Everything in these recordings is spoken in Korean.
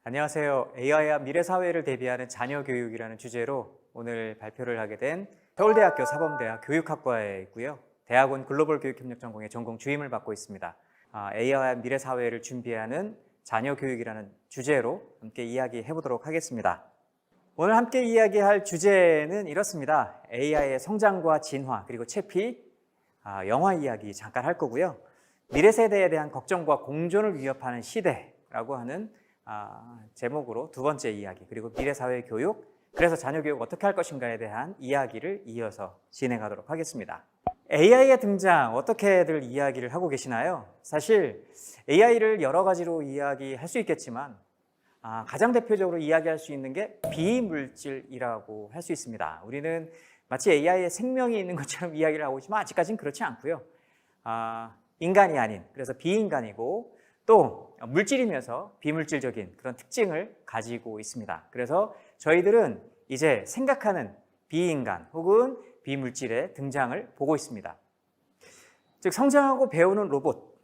안녕하세요. AI와 미래사회를 대비하는 자녀교육이라는 주제로 오늘 발표를 하게 된 서울대학교 사범대학 교육학과에 있고요. 대학원 글로벌 교육협력 전공의 전공 주임을 맡고 있습니다. AI와 미래사회를 준비하는 자녀교육이라는 주제로 함께 이야기해 보도록 하겠습니다. 오늘 함께 이야기할 주제는 이렇습니다. AI의 성장과 진화 그리고 채피, 영화 이야기 잠깐 할 거고요. 미래 세대에 대한 걱정과 공존을 위협하는 시대라고 하는 제목으로 두 번째 이야기, 그리고 미래사회 교육, 그래서 자녀교육 어떻게 할 것인가에 대한 이야기를 이어서 진행하도록 하겠습니다. AI의 등장 어떻게들 이야기를 하고 계시나요? 사실 AI를 여러 가지로 이야기할 수 있겠지만 가장 대표적으로 이야기할 수 있는 게 비물질이라고 할 수 있습니다. 우리는 마치 AI에 생명이 있는 것처럼 이야기를 하고 있지만 아직까지는 그렇지 않고요. 인간이 아닌, 그래서 비인간이고 또 물질이면서 비물질적인 그런 특징을 가지고 있습니다. 그래서 저희들은 이제 생각하는 비인간 혹은 비물질의 등장을 보고 있습니다. 즉 성장하고 배우는 로봇,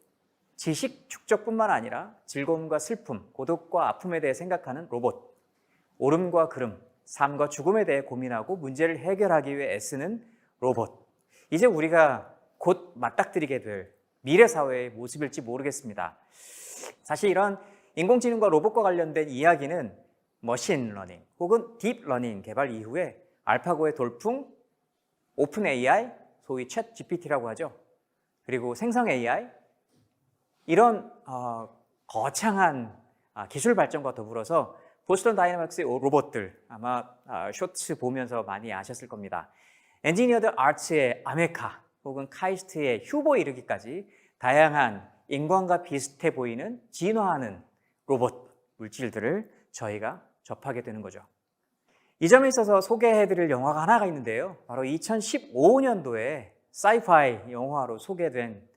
지식 축적뿐만 아니라 즐거움과 슬픔, 고독과 아픔에 대해 생각하는 로봇, 옳음과 그름, 삶과 죽음에 대해 고민하고 문제를 해결하기 위해 애쓰는 로봇. 이제 우리가 곧 맞닥뜨리게 될 미래 사회의 모습일지 모르겠습니다. 사실 이런 인공지능과 로봇과 관련된 이야기는 머신러닝 혹은 딥러닝 개발 이후에 알파고의 돌풍, 오픈 AI, 소위 챗 GPT라고 하죠. 그리고 생성 AI, 이런 거창한 기술 발전과 더불어서 보스턴 다이내믹스의 로봇들, 아마 쇼츠 보면서 많이 아셨을 겁니다. 엔지니어드 아츠의 아메카 혹은 카이스트의 휴보에 이르기까지 다양한 인간과 비슷해 보이는 진화하는 로봇 물질들을 저희가 접하게 되는 거죠. 이 점에 있어서 소개해드릴 영화가 하나가 있는데요. 바로 2015년도에 사이파이 영화로 소개된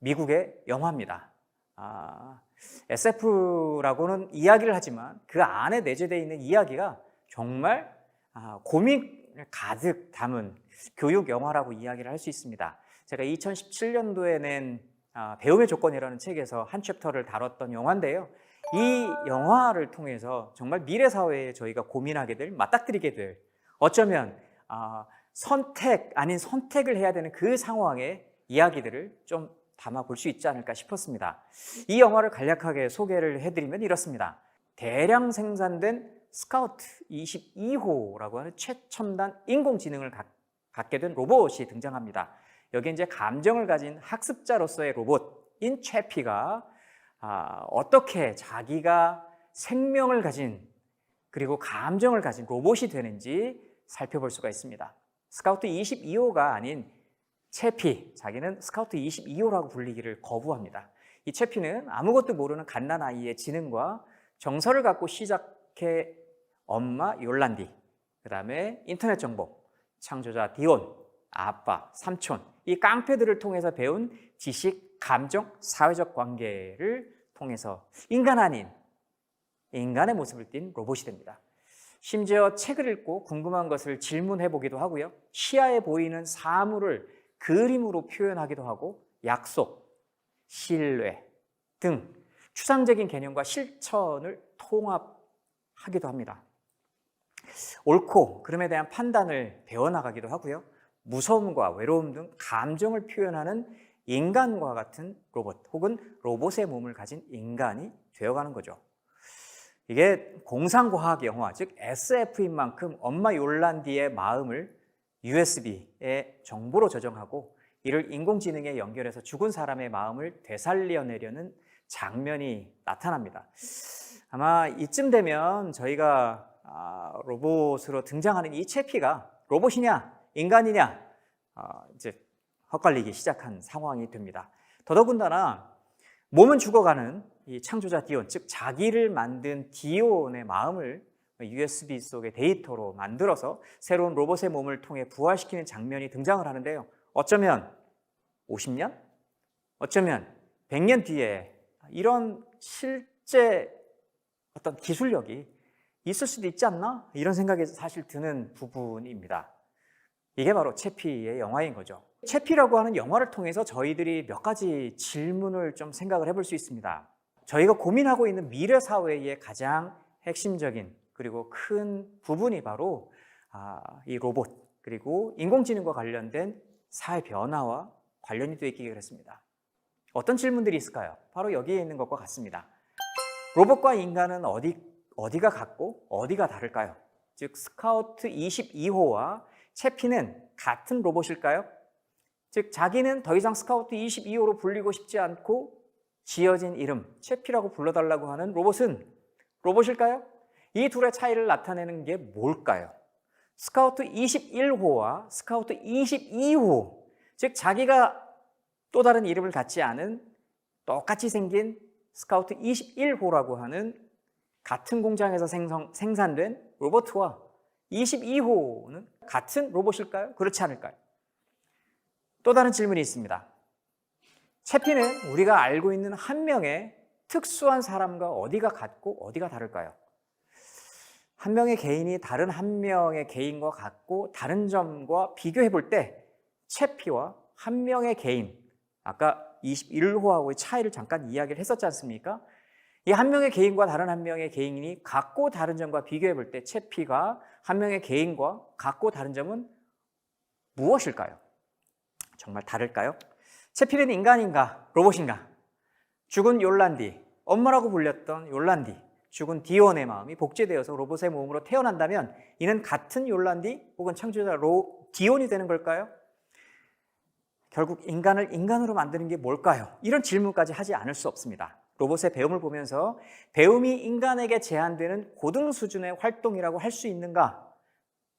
미국의 영화입니다. SF라고는 이야기를 하지만 그 안에 내재되어 있는 이야기가 정말 고민을 가득 담은 교육 영화라고 이야기를 할 수 있습니다. 제가 2017년도에 낸 배움의 조건이라는 책에서 한 챕터를 다뤘던 영화인데요. 이 영화를 통해서 정말 미래 사회에 저희가 고민하게 될, 맞닥뜨리게 될, 어쩌면 선택 아닌 선택을 해야 되는 그 상황의 이야기들을 좀 담아볼 수 있지 않을까 싶었습니다. 이 영화를 간략하게 소개를 해드리면 이렇습니다. 대량 생산된 스카우트 22호라고 하는 최첨단 인공지능을 갖게 된 로봇이 등장합니다. 여기 이제 감정을 가진 학습자로서의 로봇인 채피가 어떻게 자기가 생명을 가진 그리고 감정을 가진 로봇이 되는지 살펴볼 수가 있습니다. 스카우트 22호가 아닌 채피, 자기는 스카우트 22호라고 불리기를 거부합니다. 이 채피는 아무것도 모르는 갓난아이의 지능과 정서를 갖고 시작해 엄마 요란디, 그 다음에 인터넷 정보, 창조자 디온, 아빠, 삼촌, 이 깡패들을 통해서 배운 지식, 감정, 사회적 관계를 통해서 인간 아닌 인간의 모습을 띤 로봇이 됩니다. 심지어 책을 읽고 궁금한 것을 질문해 보기도 하고요. 시야에 보이는 사물을 그림으로 표현하기도 하고 약속, 신뢰 등 추상적인 개념과 실천을 통합하기도 합니다. 옳고 그름에 대한 판단을 배워나가기도 하고요. 무서움과 외로움 등 감정을 표현하는 인간과 같은 로봇 혹은 로봇의 몸을 가진 인간이 되어가는 거죠. 이게 공상과학 영화, 즉 SF인 만큼 엄마 요란디의 마음을 USB에 정보로 저장하고 이를 인공지능에 연결해서 죽은 사람의 마음을 되살려내려는 장면이 나타납니다. 아마 이쯤 되면 저희가 로봇으로 등장하는 이 채피가 로봇이냐 인간이냐 이제 헛갈리기 시작한 상황이 됩니다. 더더군다나 몸은 죽어가는 이 창조자 디온, 즉 자기를 만든 디온의 마음을 USB 속의 데이터로 만들어서 새로운 로봇의 몸을 통해 부활시키는 장면이 등장을 하는데요. 어쩌면 50년? 어쩌면 100년 뒤에 이런 실제 어떤 기술력이 있을 수도 있지 않나? 이런 생각이 사실 드는 부분입니다. 이게 바로 채피의 영화인 거죠. 채피라고 하는 영화를 통해서 저희들이 몇 가지 질문을 좀 생각을 해볼 수 있습니다. 저희가 고민하고 있는 미래 사회의 가장 핵심적인 그리고 큰 부분이 바로 이 로봇 그리고 인공지능과 관련된 사회 변화와 관련이 되어 있기를 했습니다. 어떤 질문들이 있을까요? 바로 여기에 있는 것과 같습니다. 로봇과 인간은 어디가 같고 어디가 다를까요? 즉 스카우트 22호와 채피는 같은 로봇일까요? 즉 자기는 더 이상 스카우트 22호로 불리고 싶지 않고 지어진 이름 채피라고 불러달라고 하는 로봇은 로봇일까요? 이 둘의 차이를 나타내는 게 뭘까요? 스카우트 21호와 스카우트 22호, 즉 자기가 또 다른 이름을 갖지 않은 똑같이 생긴 스카우트 21호라고 하는 같은 공장에서 생산된 로봇과 22호는 같은 로봇일까요? 그렇지 않을까요? 또 다른 질문이 있습니다. 채피는 우리가 알고 있는 한 명의 특수한 사람과 어디가 같고 어디가 다를까요? 한 명의 개인이 다른 한 명의 개인과 같고 다른 점과 비교해 볼 때 채피와 한 명의 개인, 아까 21호하고의 차이를 잠깐 이야기를 했었지 않습니까? 이 한 명의 개인과 다른 한 명의 개인이 같고 다른 점과 비교해 볼 때 채피가 한 명의 개인과 같고 다른 점은 무엇일까요? 정말 다를까요? 채피는 인간인가 로봇인가? 죽은 욜란디, 엄마라고 불렸던 욜란디, 죽은 디온의 마음이 복제되어서 로봇의 몸으로 태어난다면 이는 같은 욜란디 혹은 창조자 디온이 되는 걸까요? 결국 인간을 인간으로 만드는 게 뭘까요? 이런 질문까지 하지 않을 수 없습니다. 로봇의 배움을 보면서 배움이 인간에게 제한되는 고등 수준의 활동이라고 할 수 있는가?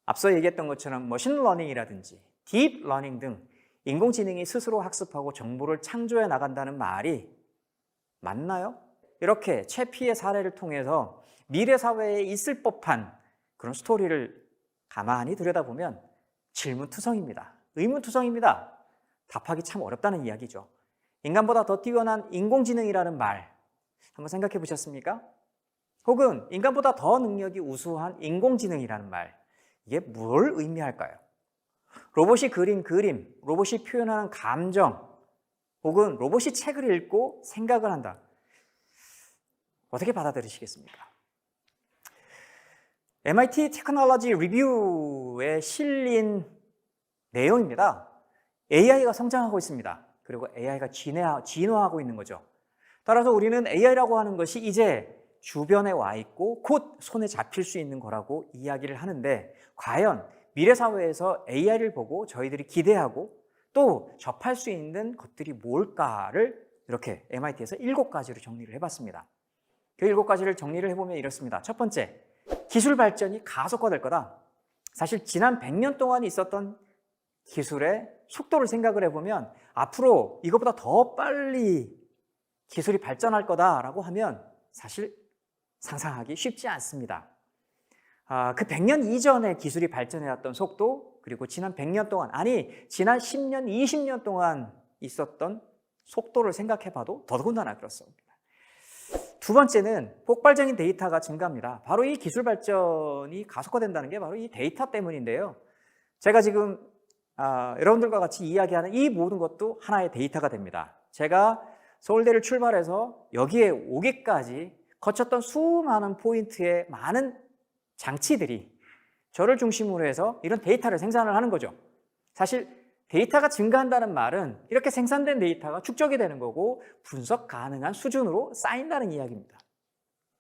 앞서 얘기했던 것처럼 머신러닝이라든지 딥러닝 등 인공지능이 스스로 학습하고 정보를 창조해 나간다는 말이 맞나요? 이렇게 채피의 사례를 통해서 미래 사회에 있을 법한 그런 스토리를 가만히 들여다보면 질문투성입니다. 의문투성입니다. 답하기 참 어렵다는 이야기죠. 인간보다 더 뛰어난 인공지능이라는 말 한번 생각해 보셨습니까? 혹은 인간보다 더 능력이 우수한 인공지능이라는 말, 이게 뭘 의미할까요? 로봇이 그린 그림, 로봇이 표현하는 감정, 혹은 로봇이 책을 읽고 생각을 한다. 어떻게 받아들이시겠습니까? MIT 테크놀로지 리뷰에 실린 내용입니다. AI가 성장하고 있습니다. 그리고 AI가 진화하고 있는 거죠. 따라서 우리는 AI라고 하는 것이 이제 주변에 와 있고 곧 손에 잡힐 수 있는 거라고 이야기를 하는데, 과연 미래 사회에서 AI를 보고 저희들이 기대하고 또 접할 수 있는 것들이 뭘까를 이렇게 MIT에서 7가지로 정리를 해봤습니다. 그 7가지를 정리를 해보면 이렇습니다. 첫 번째, 기술 발전이 가속화될 거다. 사실 지난 100년 동안 있었던 기술의 속도를 생각을 해보면 앞으로 이거보다 더 빨리 기술이 발전할 거다라고 하면 사실 상상하기 쉽지 않습니다. 그 100년 이전에 기술이 발전해왔던 속도, 그리고 지난 100년 동안, 아니 지난 10년, 20년 동안 있었던 속도를 생각해봐도 더더군다나 그렇습니다. 두 번째는 폭발적인 데이터가 증가합니다. 바로 이 기술 발전이 가속화된다는 게 바로 이 데이터 때문인데요. 제가 지금 여러분들과 같이 이야기하는 이 모든 것도 하나의 데이터가 됩니다. 제가 서울대를 출발해서 여기에 오기까지 거쳤던 수많은 포인트의 많은 장치들이 저를 중심으로 해서 이런 데이터를 생산을 하는 거죠. 사실 데이터가 증가한다는 말은 이렇게 생산된 데이터가 축적이 되는 거고 분석 가능한 수준으로 쌓인다는 이야기입니다.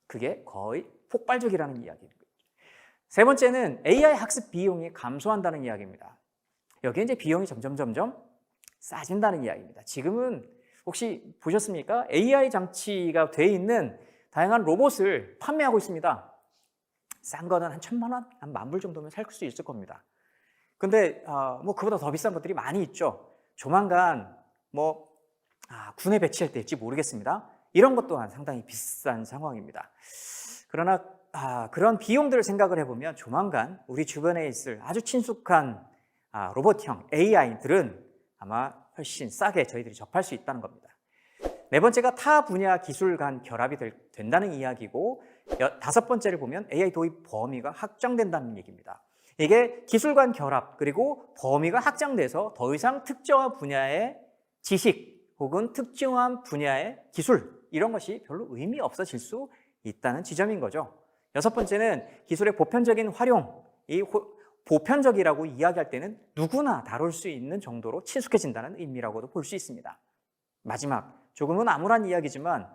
그게 거의 폭발적이라는 이야기입니다. 세 번째는 AI 학습 비용이 감소한다는 이야기입니다. 여기에 이제 비용이 점점 싸진다는 이야기입니다. 지금은 혹시 보셨습니까? AI 장치가 돼 있는 다양한 로봇을 판매하고 있습니다. 싼 거는 한 1,000만 원, 한 10,000불 정도면 살 수 있을 겁니다. 근데 뭐 그보다 더 비싼 것들이 많이 있죠. 조만간 군에 배치할 때일지 모르겠습니다. 이런 것 또한 상당히 비싼 상황입니다. 그러나 그런 비용들을 생각을 해보면 조만간 우리 주변에 있을 아주 친숙한 로봇형 AI들은 아마 훨씬 싸게 저희들이 접할 수 있다는 겁니다. 네 번째가 타 분야 기술 간 결합이 된다는 이야기고, 다섯 번째를 보면 AI 도입 범위가 확장된다는 얘기입니다. 이게 기술 간 결합 그리고 범위가 확장돼서 더 이상 특정한 분야의 지식 혹은 특정한 분야의 기술, 이런 것이 별로 의미 없어질 수 있다는 지점인 거죠. 여섯 번째는 기술의 보편적인 활용. 이 보편적이라고 이야기할 때는 누구나 다룰 수 있는 정도로 친숙해진다는 의미라고도 볼 수 있습니다. 마지막, 조금은 암울한 이야기지만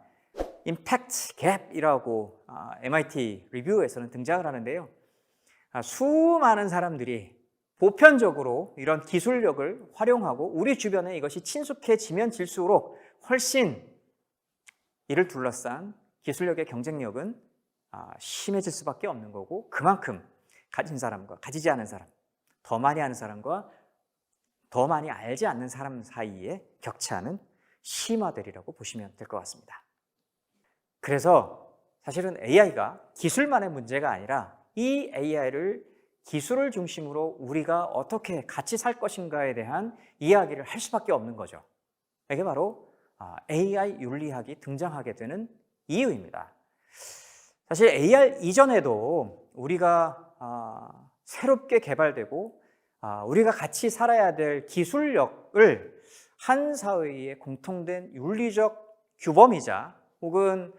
임팩트 갭이라고 MIT 리뷰에서는 등장을 하는데요. 수많은 사람들이 보편적으로 이런 기술력을 활용하고 우리 주변에 이것이 친숙해지면 질수록 훨씬 이를 둘러싼 기술력의 경쟁력은 심해질 수밖에 없는 거고, 그만큼 가진 사람과 가지지 않은 사람, 더 많이 아는 사람과 더 많이 알지 않는 사람 사이의 격차는 심화되리라고 보시면 될 것 같습니다. 그래서 사실은 AI가 기술만의 문제가 아니라 이 AI를 기술을 중심으로 우리가 어떻게 같이 살 것인가에 대한 이야기를 할 수밖에 없는 거죠. 이게 바로 AI 윤리학이 등장하게 되는 이유입니다. 사실 AI 이전에도 우리가 새롭게 개발되고 우리가 같이 살아야 될 기술력을 한 사회의 공통된 윤리적 규범이자 혹은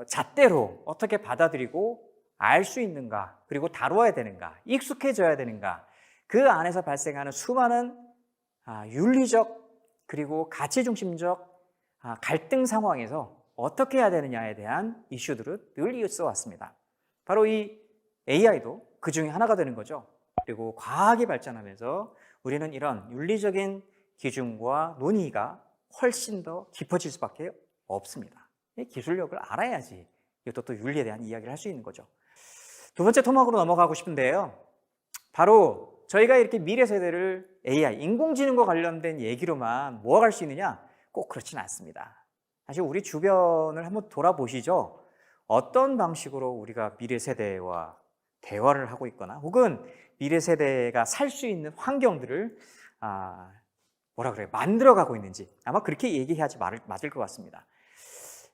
잣대로 어떻게 받아들이고 알 수 있는가, 그리고 다루어야 되는가, 익숙해져야 되는가, 그 안에서 발생하는 수많은 윤리적 그리고 가치 중심적 갈등 상황에서 어떻게 해야 되느냐에 대한 이슈들은 늘 있어 왔습니다. 바로 이 AI도 그 중에 하나가 되는 거죠. 그리고 과학이 발전하면서 우리는 이런 윤리적인 기준과 논의가 훨씬 더 깊어질 수밖에 없습니다. 기술력을 알아야지 이것도 또 윤리에 대한 이야기를 할 수 있는 거죠. 두 번째 토막으로 넘어가고 싶은데요. 바로 저희가 이렇게 미래 세대를 AI, 인공지능과 관련된 얘기로만 모아갈 수 있느냐? 꼭 그렇지는 않습니다. 사실 우리 주변을 한번 돌아보시죠. 어떤 방식으로 우리가 미래 세대와 대화를 하고 있거나 혹은 미래 세대가 살 수 있는 환경들을 만들어가고 있는지 아마 그렇게 얘기해야지 맞을 것 같습니다.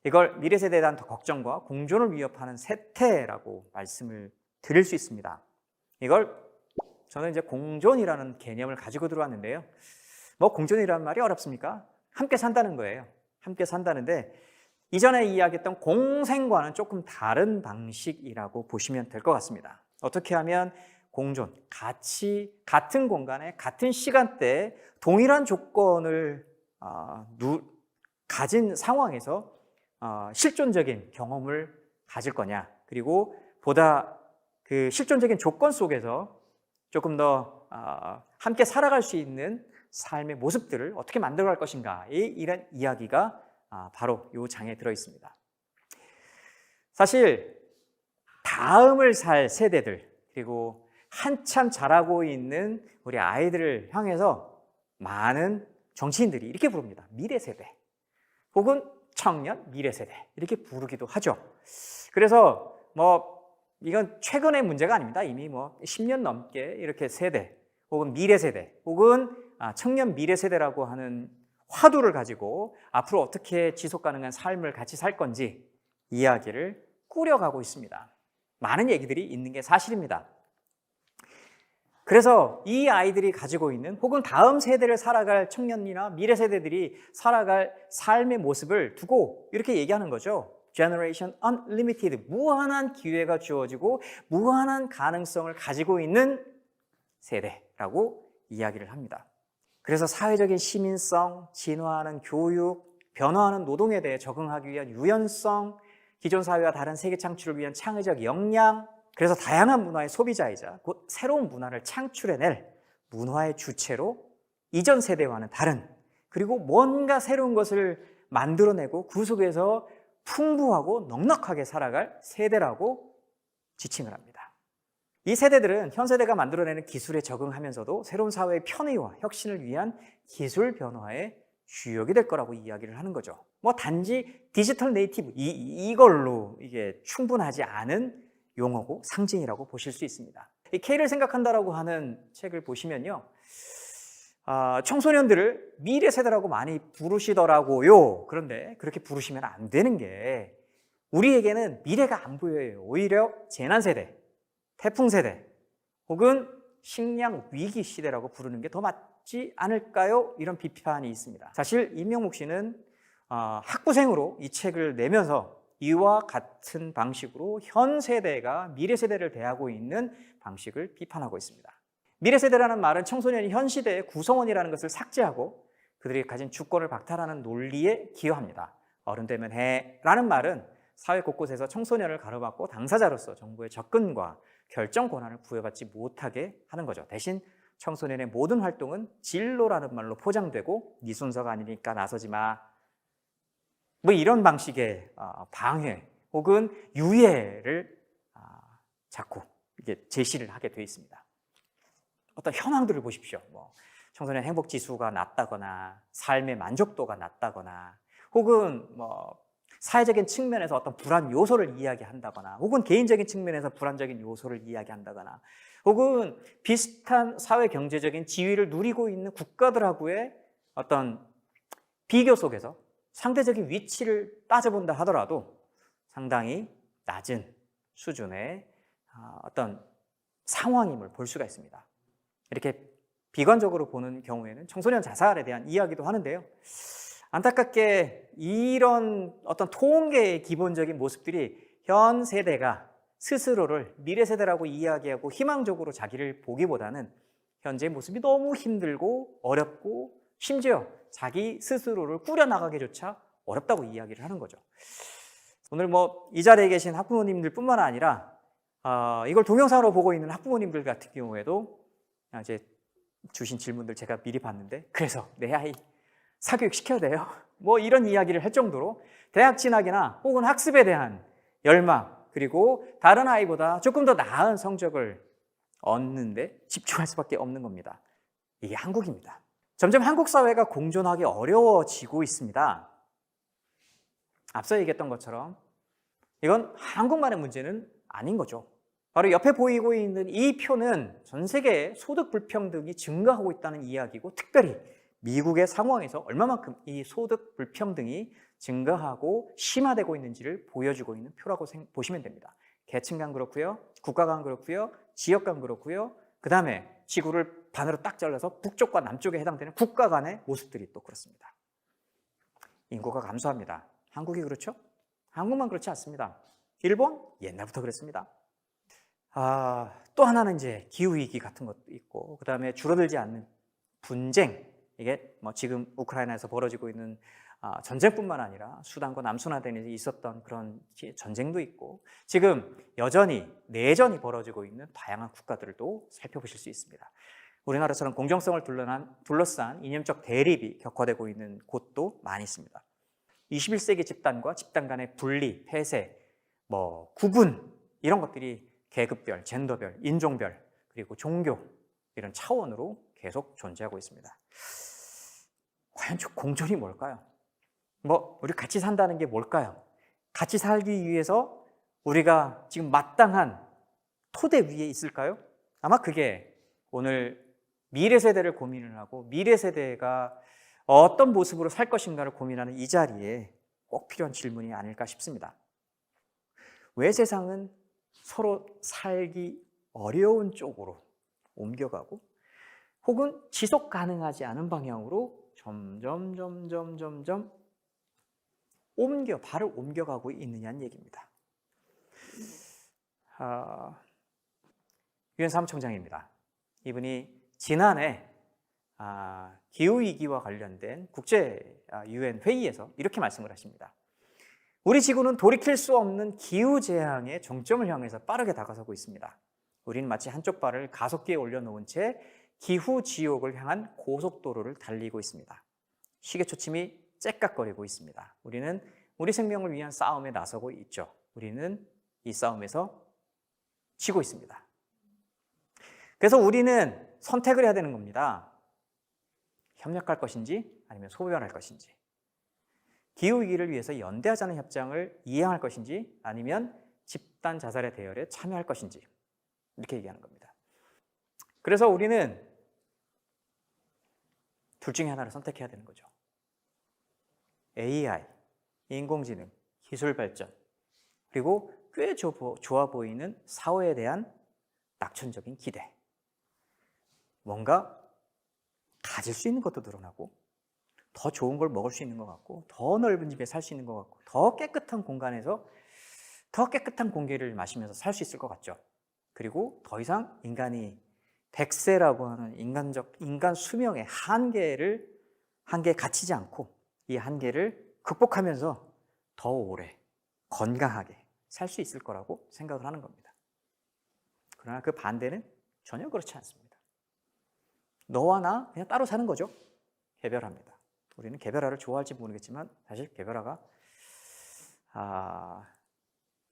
이걸 미래 세대에 대한 걱정과 공존을 위협하는 세태라고 말씀을 드릴 수 있습니다. 이걸 저는 이제 공존이라는 개념을 가지고 들어왔는데요. 공존이라는 말이 어렵습니까? 함께 산다는 거예요. 함께 산다는데 이전에 이야기했던 공생과는 조금 다른 방식이라고 보시면 될 것 같습니다. 어떻게 하면 공존, 같은 공간에 같은 시간대에 동일한 조건을 가진 상황에서 실존적인 경험을 가질 거냐, 그리고 보다 그 실존적인 조건 속에서 조금 더 함께 살아갈 수 있는 삶의 모습들을 어떻게 만들어갈 것인가, 이런 이야기가 바로 이 장에 들어 있습니다. 사실 다음을 살 세대들, 그리고 한참 자라고 있는 우리 아이들을 향해서 많은 정치인들이 이렇게 부릅니다. 미래 세대 혹은 청년 미래 세대 이렇게 부르기도 하죠. 그래서 이건 최근의 문제가 아닙니다. 이미 10년 넘게 이렇게 세대 혹은 미래 세대 혹은 청년 미래 세대라고 하는 화두를 가지고 앞으로 어떻게 지속 가능한 삶을 같이 살 건지 이야기를 꾸려가고 있습니다. 많은 얘기들이 있는 게 사실입니다. 그래서 이 아이들이 가지고 있는 혹은 다음 세대를 살아갈 청년이나 미래 세대들이 살아갈 삶의 모습을 두고 이렇게 얘기하는 거죠. Generation Unlimited, 무한한 기회가 주어지고 무한한 가능성을 가지고 있는 세대라고 이야기를 합니다. 그래서 사회적인 시민성, 진화하는 교육, 변화하는 노동에 대해 적응하기 위한 유연성, 기존 사회와 다른 세계 창출을 위한 창의적 역량, 그래서 다양한 문화의 소비자이자 곧 새로운 문화를 창출해낼 문화의 주체로 이전 세대와는 다른, 그리고 뭔가 새로운 것을 만들어내고 그 속에서 풍부하고 넉넉하게 살아갈 세대라고 지칭을 합니다. 이 세대들은 현 세대가 만들어내는 기술에 적응하면서도 새로운 사회의 편의와 혁신을 위한 기술 변화의 주역이 될 거라고 이야기를 하는 거죠. 단지 디지털 네이티브 이걸로 이게 충분하지 않은 용어고 상징이라고 보실 수 있습니다. 이 K를 생각한다라고 하는 책을 보시면요, 청소년들을 미래 세대라고 많이 부르시더라고요. 그런데 그렇게 부르시면 안 되는 게 우리에게는 미래가 안 보여요. 오히려 재난 세대, 태풍 세대 혹은 식량 위기 시대라고 부르는 게 더 맞지 않을까요? 이런 비판이 있습니다. 사실 임명묵 씨는 학부생으로 이 책을 내면서 이와 같은 방식으로 현 세대가 미래 세대를 대하고 있는 방식을 비판하고 있습니다. 미래 세대라는 말은 청소년이 현 시대의 구성원이라는 것을 삭제하고 그들이 가진 주권을 박탈하는 논리에 기여합니다. 어른 되면 해라는 말은 사회 곳곳에서 청소년을 가로막고 당사자로서 정부의 접근과 결정 권한을 부여받지 못하게 하는 거죠. 대신 청소년의 모든 활동은 진로라는 말로 포장되고 네 순서가 아니니까 나서지 마. 뭐 이런 방식의 방해 혹은 유예를 자꾸 이게 제시를 하게 되어 있습니다. 어떤 현황들을 보십시오. 뭐 청소년 행복 지수가 낮다거나 삶의 만족도가 낮다거나 혹은 뭐 사회적인 측면에서 어떤 불안 요소를 이야기한다거나 혹은 개인적인 측면에서 불안적인 요소를 이야기한다거나 혹은 비슷한 사회 경제적인 지위를 누리고 있는 국가들하고의 어떤 비교 속에서 상대적인 위치를 따져본다 하더라도 상당히 낮은 수준의 어떤 상황임을 볼 수가 있습니다. 이렇게 비관적으로 보는 경우에는 청소년 자살에 대한 이야기도 하는데요. 안타깝게 이런 어떤 통계의 기본적인 모습들이 현 세대가 스스로를 미래 세대라고 이야기하고 희망적으로 자기를 보기보다는 현재의 모습이 너무 힘들고 어렵고 심지어 자기 스스로를 꾸려나가기조차 어렵다고 이야기를 하는 거죠. 오늘 뭐 이 자리에 계신 학부모님들 뿐만 아니라 이걸 동영상으로 보고 있는 학부모님들 같은 경우에도 이제 주신 질문들 제가 미리 봤는데 그래서 내 아이 사교육 시켜야 돼요. 뭐 이런 이야기를 할 정도로 대학 진학이나 혹은 학습에 대한 열망 그리고 다른 아이보다 조금 더 나은 성적을 얻는데 집중할 수밖에 없는 겁니다. 이게 한국입니다. 점점 한국 사회가 공존하기 어려워지고 있습니다. 앞서 얘기했던 것처럼 이건 한국만의 문제는 아닌 거죠. 바로 옆에 보이고 있는 이 표는 전 세계의 소득 불평등이 증가하고 있다는 이야기고 특별히 미국의 상황에서 얼마만큼 이 소득 불평등이 증가하고 심화되고 있는지를 보여주고 있는 표라고 보시면 됩니다. 계층 간 그렇고요. 국가 간 그렇고요. 지역 간 그렇고요. 그 다음에 지구를 반으로 딱 잘라서 북쪽과 남쪽에 해당되는 국가 간의 모습들이 또 그렇습니다. 인구가 감소합니다. 한국이 그렇죠? 한국만 그렇지 않습니다. 일본? 옛날부터 그랬습니다. 또 하나는 이제 기후위기 같은 것도 있고 그 다음에 줄어들지 않는 분쟁 이게 뭐 지금 우크라이나에서 벌어지고 있는 전쟁뿐만 아니라 수단과 남수단에 있었던 그런 전쟁도 있고 지금 여전히 내전이 벌어지고 있는 다양한 국가들도 살펴보실 수 있습니다. 우리나라처럼 공정성을 둘러싼 이념적 대립이 격화되고 있는 곳도 많이 있습니다. 21세기 집단과 집단 간의 분리, 폐쇄, 뭐 구분 이런 것들이 계급별, 젠더별, 인종별 그리고 종교 이런 차원으로 계속 존재하고 있습니다. 과연 저 공존이 뭘까요? 뭐 우리 같이 산다는 게 뭘까요? 같이 살기 위해서 우리가 지금 마땅한 토대 위에 있을까요? 아마 그게 오늘 미래 세대를 고민을 하고 미래 세대가 어떤 모습으로 살 것인가를 고민하는 이 자리에 꼭 필요한 질문이 아닐까 싶습니다. 왜 세상은 서로 살기 어려운 쪽으로 옮겨가고 혹은 지속 가능하지 않은 방향으로 점점 발을 옮겨가고 있느냐는 얘기입니다. 유엔 사무총장입니다. 이분이 지난해 기후위기와 관련된 국제 유엔 회의에서 이렇게 말씀을 하십니다. 우리 지구는 돌이킬 수 없는 기후재앙의 정점을 향해서 빠르게 다가서고 있습니다. 우리는 마치 한쪽 발을 가속기에 올려놓은 채 기후지옥을 향한 고속도로를 달리고 있습니다. 시계초침이 째깍거리고 있습니다. 우리는 우리 생명을 위한 싸움에 나서고 있죠. 우리는 이 싸움에서 지고 있습니다. 그래서 우리는 선택을 해야 되는 겁니다. 협력할 것인지 아니면 소멸할 것인지, 기후위기를 위해서 연대하자는 협정을 이행할 것인지 아니면 집단 자살의 대열에 참여할 것인지 이렇게 얘기하는 겁니다. 그래서 우리는 둘 중에 하나를 선택해야 되는 거죠. AI, 인공지능, 기술 발전, 그리고 꽤 좋아 보이는 사회에 대한 낙천적인 기대. 뭔가 가질 수 있는 것도 늘어나고 더 좋은 걸 먹을 수 있는 것 같고, 더 넓은 집에 살 수 있는 것 같고, 더 깨끗한 공간에서 더 깨끗한 공기를 마시면서 살 수 있을 것 같죠. 그리고 더 이상 인간이 100세라고 하는 인간 수명의 한계에 갇히지 않고 이 한계를 극복하면서 더 오래 건강하게 살 수 있을 거라고 생각을 하는 겁니다. 그러나 그 반대는 전혀 그렇지 않습니다. 너와 나 그냥 따로 사는 거죠. 개별화입니다. 우리는 개별화를 좋아할지 모르겠지만 사실 개별화가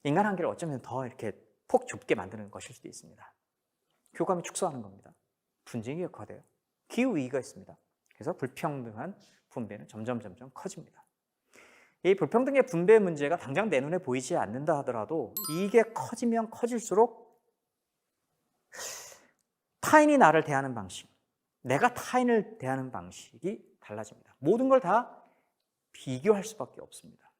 인간 한계를 어쩌면 더 이렇게 폭 좁게 만드는 것일 수도 있습니다. 교감이 축소하는 겁니다. 분쟁이 격화돼요. 기후위기가 있습니다. 그래서 불평등한 분배는 점점 커집니다. 이 불평등의 분배 문제가 당장 내 눈에 보이지 않는다 하더라도 이게 커지면 커질수록 타인이 나를 대하는 방식, 내가 타인을 대하는 방식이 달라집니다. 모든 걸 다 비교할 수밖에 없습니다.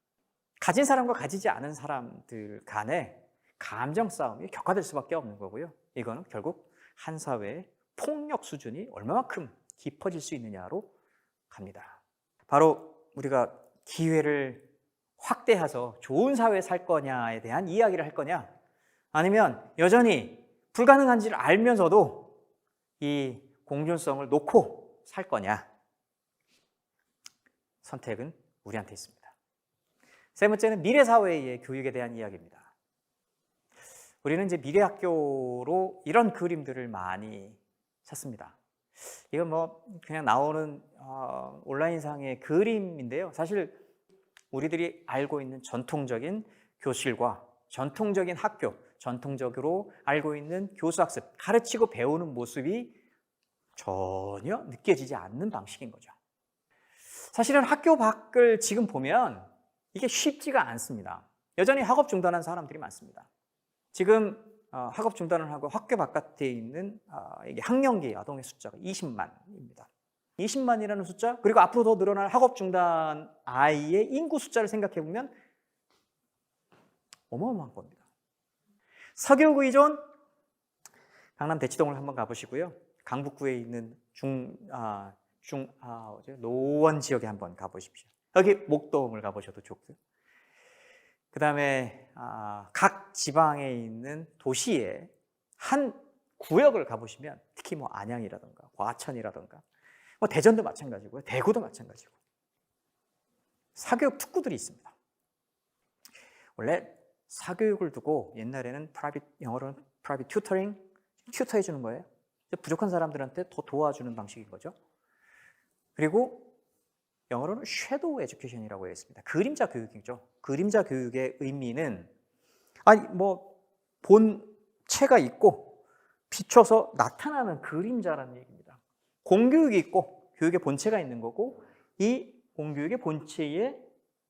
가진 사람과 가지지 않은 사람들 간에 감정 싸움이 격화될 수밖에 없는 거고요. 이거는 결국 한 사회의 폭력 수준이 얼마만큼 깊어질 수 있느냐로 갑니다. 바로 우리가 기회를 확대해서 좋은 사회에 살 거냐에 대한 이야기를 할 거냐, 아니면 여전히 불가능한지를 알면서도 이 공존성을 놓고 살 거냐, 선택은 우리한테 있습니다. 세 번째는 미래사회의 교육에 대한 이야기입니다. 우리는 이제 미래학교로 이런 그림들을 많이 찾습니다. 이건 뭐 그냥 나오는 온라인상의 그림인데요. 사실 우리들이 알고 있는 전통적인 교실과 전통적인 학교, 전통적으로 알고 있는 교수학습, 가르치고 배우는 모습이 전혀 느껴지지 않는 방식인 거죠. 사실은 학교 밖을 지금 보면 이게 쉽지가 않습니다. 여전히 학업 중단한 사람들이 많습니다. 지금 학업 중단을 하고 학교 바깥에 있는 이게 학령기 아동의 숫자가 20만입니다. 20만이라는 숫자, 그리고 앞으로 더 늘어날 학업 중단 아이의 인구 숫자를 생각해 보면 어마어마한 겁니다. 사교육 의존, 강남 대치동을 한번 가보시고요. 강북구에 있는 노원 지역에 한번 가보십시오. 여기 목동을 가보셔도 좋고요. 그 다음에 각 지방에 있는 도시의 한 구역을 가보시면, 특히 뭐 안양이라든가 과천이라든가 뭐 대전도 마찬가지고요, 대구도 마찬가지고 사교육 특구들이 있습니다. 원래 사교육을 두고 옛날에는 영어로는 프라이빗 튜터링, 튜터해 주는 거예요. 부족한 사람들한테 더 도와주는 방식인 거죠. 그리고 영어로는 섀도우 에듀케이션이라고 했습니다. 그림자 교육이죠. 그림자 교육의 의미는 본체가 있고 비춰서 나타나는 그림자라는 얘기입니다. 공교육이 있고 교육의 본체가 있는 거고, 이 공교육의 본체에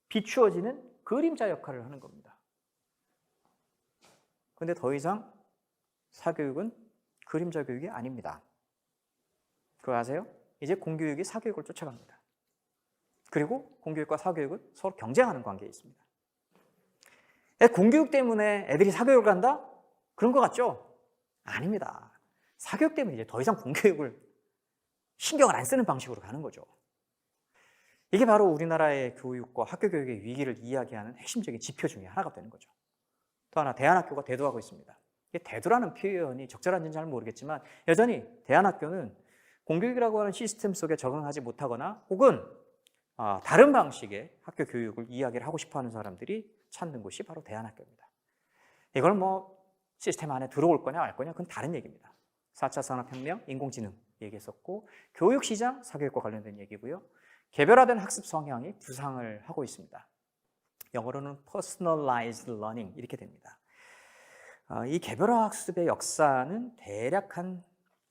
비추어지는 그림자 역할을 하는 겁니다. 그런데 더 이상 사교육은 그림자 교육이 아닙니다. 그거 아세요? 이제 공교육이 사교육을 쫓아갑니다. 그리고 공교육과 사교육은 서로 경쟁하는 관계에 있습니다. 공교육 때문에 애들이 사교육을 간다? 그런 것 같죠? 아닙니다. 사교육 때문에 이제 더 이상 공교육을 신경을 안 쓰는 방식으로 가는 거죠. 이게 바로 우리나라의 교육과 학교 교육의 위기를 이야기하는 핵심적인 지표 중에 하나가 되는 거죠. 또 하나, 대안학교가 대두하고 있습니다. 이게 대두라는 표현이 적절한지는 잘 모르겠지만 여전히 대안학교는 공교육이라고 하는 시스템 속에 적응하지 못하거나 혹은 다른 방식의 학교 교육을 이야기를 하고 싶어하는 사람들이 찾는 곳이 바로 대안학교입니다. 이걸 뭐 시스템 안에 들어올 거냐 말 거냐, 그건 다른 얘기입니다. 4차 산업혁명, 인공지능 얘기했었고, 교육시장, 사교육과 관련된 얘기고요. 개별화된 학습 성향이 부상을 하고 있습니다. 영어로는 personalized learning 이렇게 됩니다. 이 개별화 학습의 역사는 대략 한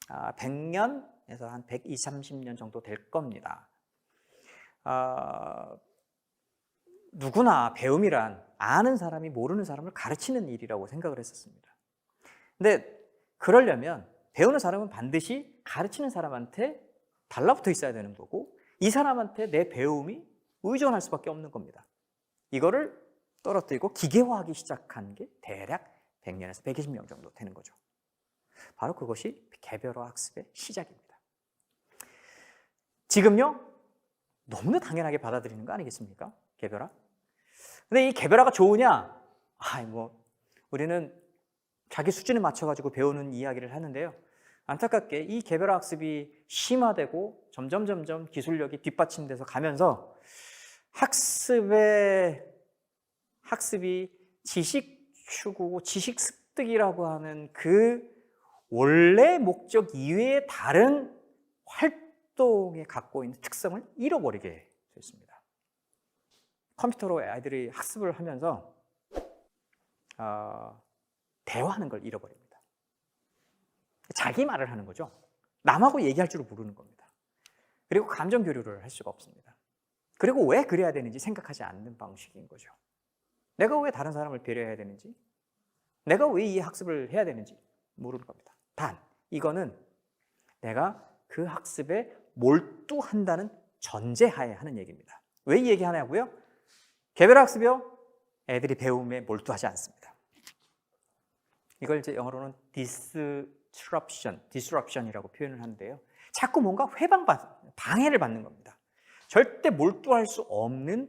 100년에서 한 120, 30년 정도 될 겁니다. 누구나 배움이란 아는 사람이 모르는 사람을 가르치는 일이라고 생각을 했었습니다. 근데 그러려면 배우는 사람은 반드시 가르치는 사람한테 달라붙어 있어야 되는 거고, 이 사람한테 내 배움이 의존할 수밖에 없는 겁니다. 이거를 떨어뜨리고 기계화하기 시작한 게 대략 100년에서 120년 정도 되는 거죠. 바로 그것이 개별화 학습의 시작입니다. 지금요, 너무나 당연하게 받아들이는 거 아니겠습니까? 개별화. 근데 이 개별화가 좋으냐? 우리는 자기 수준에 맞춰가지고 배우는 이야기를 하는데요. 안타깝게 이 개별화 학습이 심화되고 점점 기술력이 뒷받침돼서 가면서 학습이 지식 추구고 지식 습득이라고 하는 그 원래 목적 이외의 다른 활동에 갖고 있는 특성을 잃어버리게 됐습니다. 컴퓨터로 아이들이 학습을 하면서 대화하는 걸 잃어버립니다. 자기 말을 하는 거죠. 남하고 얘기할 줄 모르는 겁니다. 그리고 감정 교류를 할 수가 없습니다. 그리고 왜 그래야 되는지 생각하지 않는 방식인 거죠. 내가 왜 다른 사람을 배려해야 되는지, 내가 왜 이 학습을 해야 되는지 모르는 겁니다. 단, 이거는 내가 그 학습에 몰두한다는 전제하에 하는 얘기입니다. 왜 이 얘기 하냐고요? 개별학습이요? 애들이 배움에 몰두하지 않습니다. 이걸 이제 영어로는 disruption이라고 표현을 하는데요. 자꾸 뭔가 방해를 받는 겁니다. 절대 몰두할 수 없는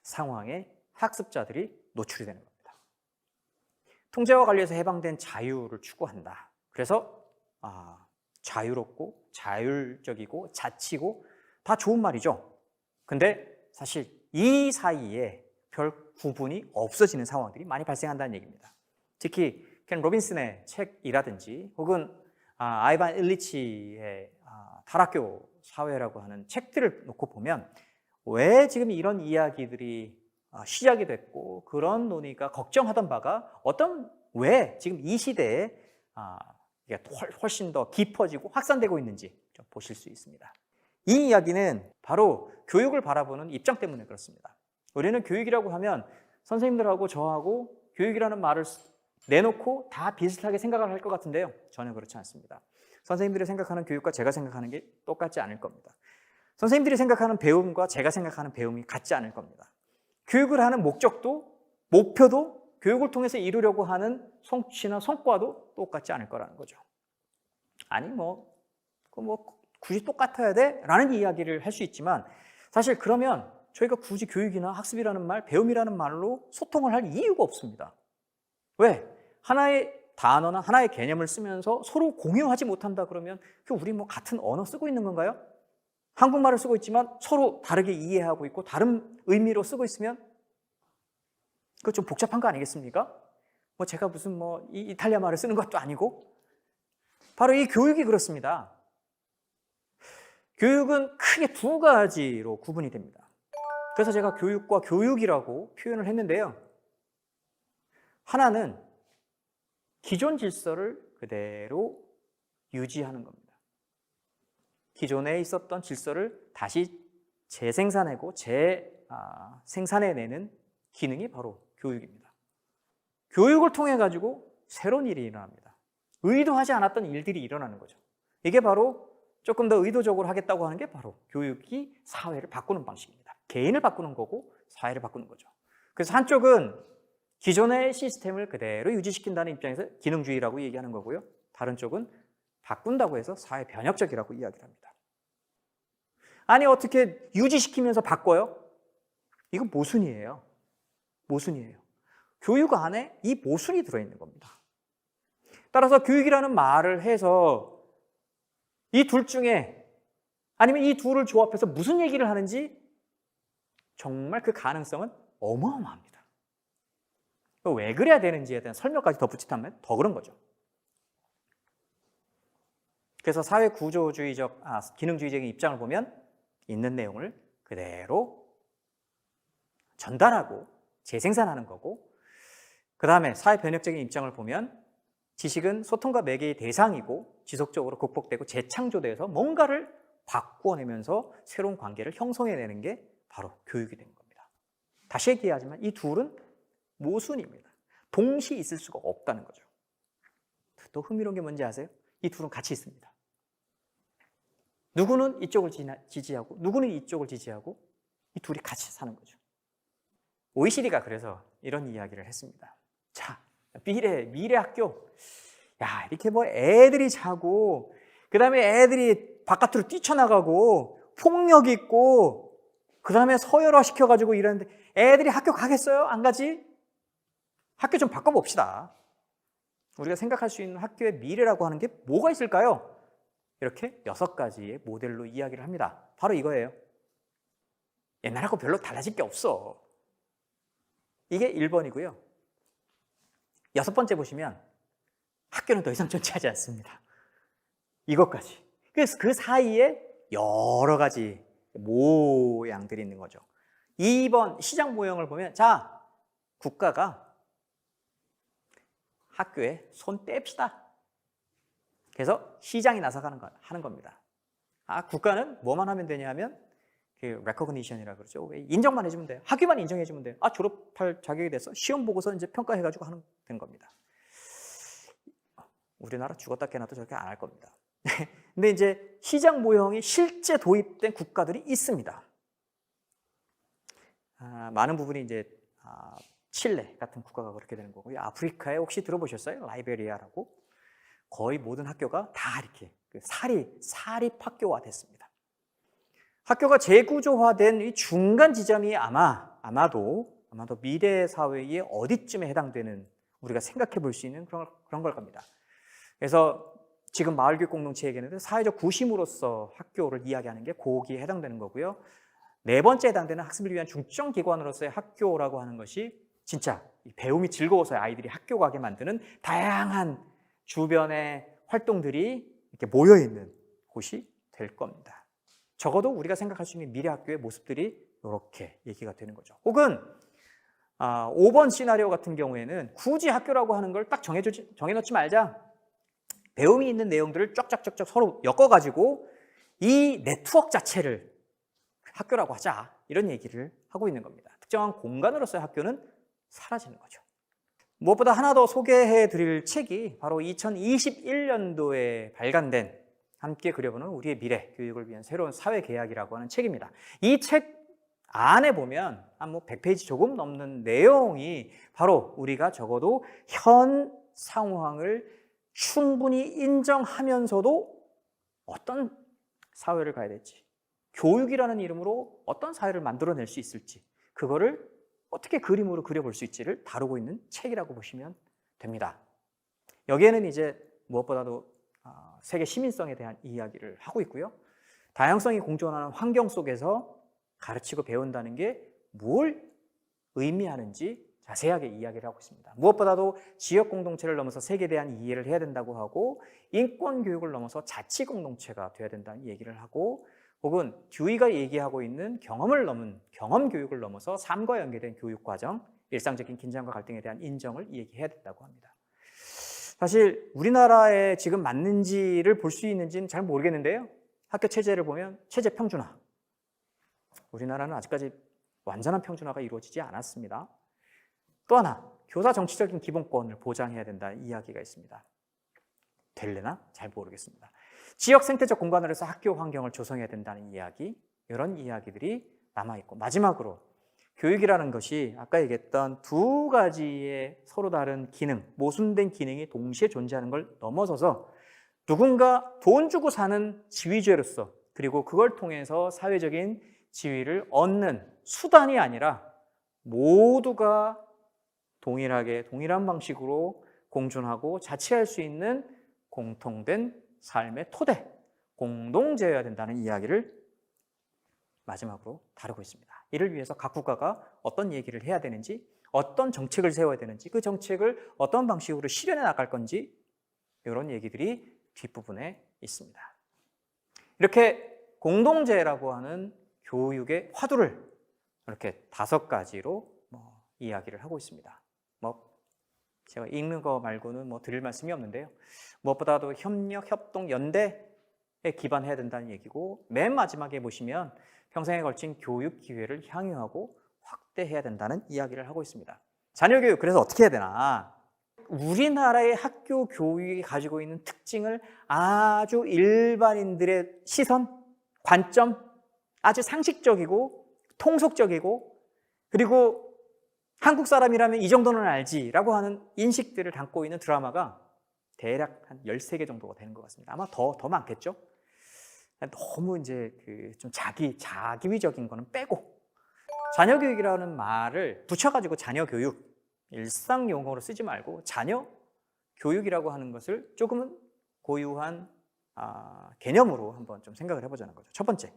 상황에 학습자들이 노출이 되는 겁니다. 통제와 관리에서 해방된 자유를 추구한다. 그래서 자유롭고 자율적이고 자치고 다 좋은 말이죠. 근데 사실 이 사이에 별 구분이 없어지는 상황들이 많이 발생한다는 얘기입니다. 특히 켄 로빈슨의 책이라든지 혹은 아이반 일리치의 타락교 사회라고 하는 책들을 놓고 보면 왜 지금 이런 이야기들이 시작이 됐고 그런 논의가 걱정하던 바가 왜 지금 이 시대에 이게 훨씬 더 깊어지고 확산되고 있는지 좀 보실 수 있습니다. 이 이야기는 바로 교육을 바라보는 입장 때문에 그렇습니다. 우리는 교육이라고 하면 선생님들하고 저하고 교육이라는 말을 내놓고 다 비슷하게 생각을 할 것 같은데요. 전혀 그렇지 않습니다. 선생님들이 생각하는 교육과 제가 생각하는 게 똑같지 않을 겁니다. 선생님들이 생각하는 배움과 제가 생각하는 배움이 같지 않을 겁니다. 교육을 하는 목적도, 목표도, 교육을 통해서 이루려고 하는 성취나 성과도 똑같지 않을 거라는 거죠. 아니 굳이 똑같아야 돼? 라는 이야기를 할 수 있지만 사실 그러면 저희가 굳이 교육이나 학습이라는 말, 배움이라는 말로 소통을 할 이유가 없습니다. 왜? 하나의 단어나 하나의 개념을 쓰면서 서로 공유하지 못한다 그러면 우리 같은 언어 쓰고 있는 건가요? 한국말을 쓰고 있지만 서로 다르게 이해하고 있고 다른 의미로 쓰고 있으면 그거 좀 복잡한 거 아니겠습니까? 제가 무슨 이 이탈리아 말을 쓰는 것도 아니고 바로 이 교육이 그렇습니다. 교육은 크게 두 가지로 구분이 됩니다. 그래서 제가 교육과 교육이라고 표현을 했는데요. 하나는 기존 질서를 그대로 유지하는 겁니다. 기존에 있었던 질서를 다시 재생산하고 생산해내는 기능이 바로 교육입니다. 교육을 통해 가지고 새로운 일이 일어납니다. 의도하지 않았던 일들이 일어나는 거죠. 이게 바로 조금 더 의도적으로 하겠다고 하는 게 바로 교육이 사회를 바꾸는 방식입니다. 개인을 바꾸는 거고 사회를 바꾸는 거죠. 그래서 한쪽은 기존의 시스템을 그대로 유지시킨다는 입장에서 기능주의라고 얘기하는 거고요. 다른 쪽은 바꾼다고 해서 사회 변혁적이라고 이야기를 합니다. 아니 어떻게 유지시키면서 바꿔요? 이거 모순이에요. 모순이에요. 교육 안에 이 모순이 들어있는 겁니다. 따라서 교육이라는 말을 해서 이 둘 중에 아니면 이 둘을 조합해서 무슨 얘기를 하는지 정말 그 가능성은 어마어마합니다. 왜 그래야 되는지에 대한 설명까지 덧붙이면 더 그런 거죠. 그래서 사회 구조주의적, 기능주의적인 입장을 보면 있는 내용을 그대로 전달하고 재생산하는 거고, 그 다음에 사회 변혁적인 입장을 보면 지식은 소통과 매개의 대상이고 지속적으로 극복되고 재창조돼서 뭔가를 바꾸어내면서 새로운 관계를 형성해내는 게 바로 교육이 되는 겁니다. 다시 얘기하지만 이 둘은 모순입니다. 동시에 있을 수가 없다는 거죠. 또 흥미로운 게 뭔지 아세요? 이 둘은 같이 있습니다. 누구는 이쪽을 지지하고 누구는 이쪽을 지지하고 이 둘이 같이 사는 거죠. OECD가 그래서 이런 이야기를 했습니다. 자, 미래 학교. 야, 이렇게 애들이 자고, 그 다음에 애들이 바깥으로 뛰쳐나가고, 폭력 있고 그 다음에 서열화 시켜가지고 이러는데 애들이 학교 가겠어요? 안 가지? 학교 좀 바꿔봅시다. 우리가 생각할 수 있는 학교의 미래라고 하는 게 뭐가 있을까요? 이렇게 6가지의 모델로 이야기를 합니다. 바로 이거예요. 옛날하고 별로 달라질 게 없어. 이게 1번이고요. 6번째 보시면 학교는 더 이상 존재하지 않습니다. 이것까지. 그래서 그 사이에 여러 가지 모양들이 있는 거죠. 2번 시장 모형을 보면 자, 국가가 학교에 손 뗍시다. 그래서 시장이 나서가 하는 겁니다. 국가는 뭐만 하면 되냐 하면 그 recognition이라고 그러죠. 인정만 해주면 돼요. 학교만 인정해주면 돼요. 졸업할 자격이 됐어. 시험 보고서 이제 평가해가지고 하는 된 겁니다. 우리나라 죽었다 깨나도 저렇게 안 할 겁니다. 근데 이제 시장 모형이 실제 도입된 국가들이 있습니다. 많은 부분이 이제 칠레 같은 국가가 그렇게 되는 거고요. 아프리카에 혹시 들어보셨어요? 라이베리아라고? 거의 모든 학교가 다 이렇게 사립학교화 됐습니다. 학교가 재구조화된 이 중간 지점이 아마도 미래 사회의 어디쯤에 해당되는 우리가 생각해 볼 수 있는 그런 걸 겁니다. 그래서 지금 마을교육 공동체에게는 사회적 구심으로서 학교를 이야기하는 게 거기에 해당되는 거고요. 4번째 해당되는 학습을 위한 중점 기관으로서의 학교라고 하는 것이 진짜 배움이 즐거워서 아이들이 학교 가게 만드는 다양한 주변의 활동들이 이렇게 모여 있는 곳이 될 겁니다. 적어도 우리가 생각할 수 있는 미래 학교의 모습들이 이렇게 얘기가 되는 거죠. 혹은 5번 시나리오 같은 경우에는 굳이 학교라고 하는 걸 딱 정해놓지 말자. 배움이 있는 내용들을 쫙쫙쫙쫙 서로 엮어가지고 이 네트워크 자체를 학교라고 하자. 이런 얘기를 하고 있는 겁니다. 특정한 공간으로서의 학교는 사라지는 거죠. 무엇보다 하나 더 소개해 드릴 책이 바로 2021년도에 발간된 함께 그려보는 우리의 미래, 교육을 위한 새로운 사회계약이라고 하는 책입니다. 이 책 안에 보면 한 100페이지 조금 넘는 내용이 바로 우리가 적어도 현 상황을 충분히 인정하면서도 어떤 사회를 가야 될지, 교육이라는 이름으로 어떤 사회를 만들어낼 수 있을지, 그거를 어떻게 그림으로 그려볼 수 있지를 다루고 있는 책이라고 보시면 됩니다. 여기에는 이제 무엇보다도 세계 시민성에 대한 이야기를 하고 있고요. 다양성이 공존하는 환경 속에서 가르치고 배운다는 게 뭘 의미하는지 자세하게 이야기를 하고 있습니다. 무엇보다도 지역 공동체를 넘어서 세계에 대한 이해를 해야 된다고 하고 인권 교육을 넘어서 자치 공동체가 돼야 된다는 얘기를 하고 혹은 듀이가 얘기하고 있는 경험을 넘은 경험 교육을 넘어서 삶과 연계된 교육 과정, 일상적인 긴장과 갈등에 대한 인정을 얘기해야 된다고 합니다. 사실 우리나라에 지금 맞는지를 볼 수 있는지는 잘 모르겠는데요. 학교 체제를 보면 체제 평준화. 우리나라는 아직까지 완전한 평준화가 이루어지지 않았습니다. 또 하나, 교사 정치적인 기본권을 보장해야 된다는 이야기가 있습니다. 될래나? 잘 모르겠습니다. 지역 생태적 공간으로서 학교 환경을 조성해야 된다는 이야기, 이런 이야기들이 남아있고 마지막으로 교육이라는 것이 아까 얘기했던 2가지의 서로 다른 기능, 모순된 기능이 동시에 존재하는 걸 넘어서서 누군가 돈 주고 사는 지위죄로서 그리고 그걸 통해서 사회적인 지위를 얻는 수단이 아니라 모두가 동일한 방식으로 공존하고 자치할 수 있는 공통된 삶의 토대, 공동체여야 된다는 이야기를 마지막으로 다루고 있습니다. 이를 위해서 각 국가가 어떤 얘기를 해야 되는지, 어떤 정책을 세워야 되는지, 그 정책을 어떤 방식으로 실현해 나갈 건지 이런 얘기들이 뒷부분에 있습니다. 이렇게 공동체라고 하는 교육의 화두를 이렇게 5가지로 이야기를 하고 있습니다. 제가 읽는 거 말고는 드릴 말씀이 없는데요. 무엇보다도 협력, 협동, 연대에 기반해야 된다는 얘기고 맨 마지막에 보시면 평생에 걸친 교육 기회를 향유하고 확대해야 된다는 이야기를 하고 있습니다. 자녀 교육 그래서 어떻게 해야 되나? 우리나라의 학교 교육이 가지고 있는 특징을 아주 일반인들의 시선, 관점, 아주 상식적이고 통속적이고 그리고 한국 사람이라면 이 정도는 알지라고 하는 인식들을 담고 있는 드라마가 대략 한 13개 정도가 되는 것 같습니다. 아마 더 많겠죠? 너무 이제 좀 자기위적인 거는 빼고 자녀 교육이라는 말을 붙여가지고 자녀 교육 일상 용어로 쓰지 말고 자녀 교육이라고 하는 것을 조금은 고유한 개념으로 한번 좀 생각을 해보자는 거죠. 첫 번째,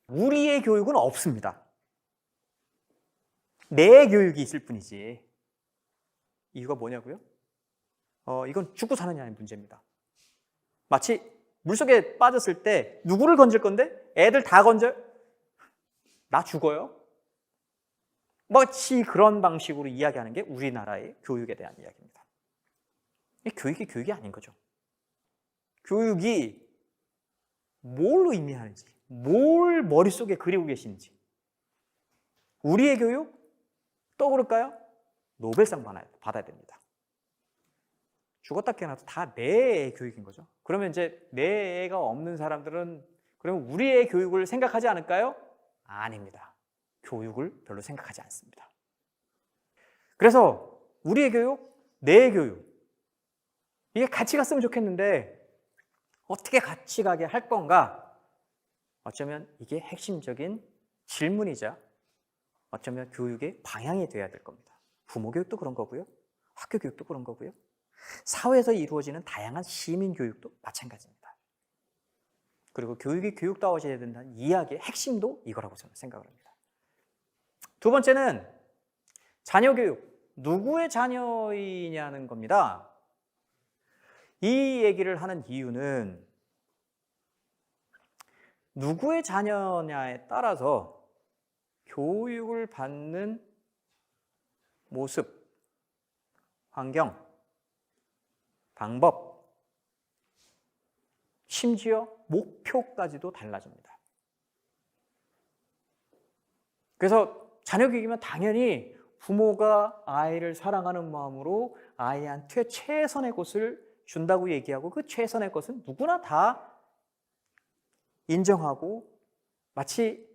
우리의 교육은 없습니다. 내 교육이 있을 뿐이지. 이유가 뭐냐고요? 이건 죽고 사느냐의 문제입니다. 마치 물속에 빠졌을 때 누구를 건질 건데? 애들 다 건져요? 나 죽어요? 마치 그런 방식으로 이야기하는 게 우리나라의 교육에 대한 이야기입니다. 이 교육이 아닌 거죠. 교육이 뭘 의미하는지, 뭘 머릿속에 그리고 계시는지. 우리의 교육 떠오를까요? 노벨상 받아야 됩니다. 죽었다 깨어나도 다 내 애 교육인 거죠. 그러면 이제 내 애가 없는 사람들은 그러면 우리의 교육을 생각하지 않을까요? 아닙니다. 교육을 별로 생각하지 않습니다. 그래서 우리의 교육, 내 교육 이게 같이 갔으면 좋겠는데 어떻게 같이 가게 할 건가? 어쩌면 이게 핵심적인 질문이자 어쩌면 교육의 방향이 돼야 될 겁니다. 부모 교육도 그런 거고요. 학교 교육도 그런 거고요. 사회에서 이루어지는 다양한 시민 교육도 마찬가지입니다. 그리고 교육이 교육다워져야 된다는 이야기의 핵심도 이거라고 저는 생각을 합니다. 두 번째는 자녀 교육. 누구의 자녀이냐는 겁니다. 이 얘기를 하는 이유는 누구의 자녀냐에 따라서 교육을 받는 모습, 환경, 방법, 심지어 목표까지도 달라집니다. 그래서 자녀 교육이면 당연히 부모가 아이를 사랑하는 마음으로 아이한테 최선의 것을 준다고 얘기하고 그 최선의 것은 누구나 다 인정하고 마치